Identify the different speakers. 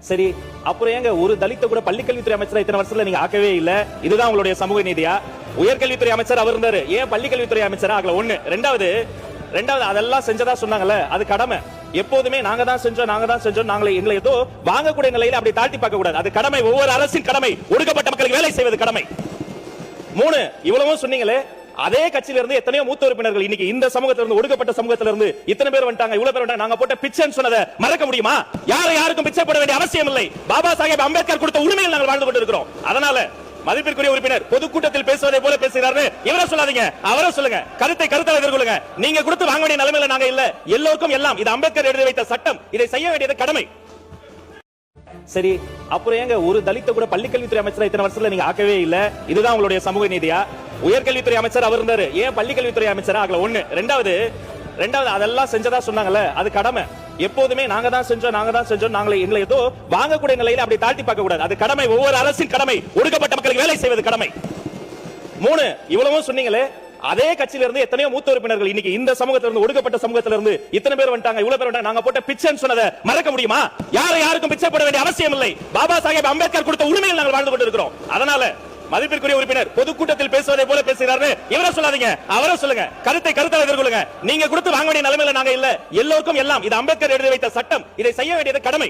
Speaker 1: சரி, அப்புறம் ஏங்க ஒரு தலித்த கூட பள்ளிக்கல்வித்துறை அமைச்சர் இத்தனை வருஷத்துல நீங்க ஆக்கவே இல்ல? இதுதான் உங்களுடைய சமூக நீதியா? உயர்கல்வித்துறை அமைச்சர் அவர் இருந்தாரு, ஏன் பள்ளிக்கல்வித்துறை அமைச்சர் ஆகல? ஒண்ணு. ரெண்டாவது அதெல்லாம் செஞ்சதா சொன்னாங்கல்ல, அது கடமை. எப்போதுமே நாங்க தான் செஞ்சோம் நாங்களே எங்களை ஏதோ வாங்கக்கூடிய நிலையில அப்படி தாழ்த்தி பார்க்க கூடாது. அது கடமை, ஒவ்வொரு அரசின் கடமை. ஒடுக்கப்பட்ட மக்களுக்கு வேலை செய்வது கடமை. 3 இவ்வளவும் சொன்னீங்களே, அதே கட்சியில இருந்து எத்தனையோ மூத்த உறுப்பினர்கள் இன்னைக்கு இந்த சமூகத்தில இருந்து, ஒடுக்கப்பட்ட சமூகத்தில இருந்து இத்தனை பேர் வந்துட்டாங்க, இவ்வளவு பேர் வந்துட்டாங்க. நாங்க போட்ட பிச்சைன்னு சொன்னதை மறக்க முடியுமா? யாருக்கும் பிச்சை போட வேண்டிய அவசியம் இல்லை. பாபா சாஹேப் அம்பேத்கர் கொடுத்த உரிமையில் நாங்கள் வாழ்ந்து கொண்டிருக்கிறோம். அதனால மதிப்பிற்குரிய உறுப்பினர் பொதுக்கூட்டத்தில் பேசுவதை போல பேசுகிறாரு, இவரை சொல்லாதீங்க, அவரை சொல்லுங்க. கருத்தை எதிர்கொள்ளுங்க. நீங்க கொடுத்து வாங்க வேண்டிய நிலைமையில நாங்க இல்ல. எல்லோருக்கும் எல்லாம். இது அம்பேத்கர் எழுதி வைத்த சட்டம். இதை செய்ய வேண்டியது கடமை. சரி, அப்புறம் ஏங்க ஒரு தலித்த கூட பள்ளிக்கல்வித்துறை அமைச்சர் இத்தனை வருஷத்துல நீங்க ஆக்கவே இல்ல? இதுதான் உங்களுடைய சமூக நீதியா? உயர்கல்வித்துறை அமைச்சர் அவர் இருந்தாரு, ஏன் பள்ளிக்கல்வித்துறை அமைச்சர் ஆகல? ஒண்ணு. ரெண்டாவது அதெல்லாம் செஞ்சதா சொன்னாங்கல்ல, அது கடமை. எப்போதுமே நாங்க தான் செஞ்சோம் நாங்களே எங்களை ஏதோ வாங்கக்கூடிய நிலையில அப்படி தாழ்த்தி பார்க்க கூடாது. அது கடமை, ஒவ்வொரு அரசின் கடமை. ஒடுக்கப்பட்ட மக்களுக்கு வேலை செய்வது கடமை. 3 இவ்வளவும் சொன்னீங்களே, அதே கட்சியில இருந்து எத்தனையோ மூத்த உறுப்பினர்கள் இன்னைக்கு இந்த சமூகத்தில இருந்து, ஒடுக்கப்பட்ட சமூகத்தில இருந்து இத்தனை பேர் வந்துட்டாங்க, இவ்வளவு பேர் வந்துட்டாங்க. நாங்க போட்ட பிச்சைன்னு சொன்னதை மறக்க முடியுமா? யாருக்கும் பிச்சை போட வேண்டிய அவசியம் இல்லை. பாபா சாஹேப் அம்பேத்கர் கொடுத்த உரிமையில் நாங்கள் வாழ்ந்து கொண்டிருக்கிறோம். அதனால மதிப்பிற்குரிய உறுப்பினர் பொதுக்கூட்டத்தில் பேசுவதை போல பேசுகிறாரு, இவரை சொல்லாதீங்க, அவரை சொல்லுங்க. கருத்தை எதிர்கொள்ளுங்க. நீங்க கொடுத்து வாங்க வேண்டிய நிலைமையில நாங்க இல்ல. எல்லோருக்கும் எல்லாம். இது அம்பேத்கர் எழுதி வைத்த சட்டம். இதை செய்ய வேண்டியது கடமை.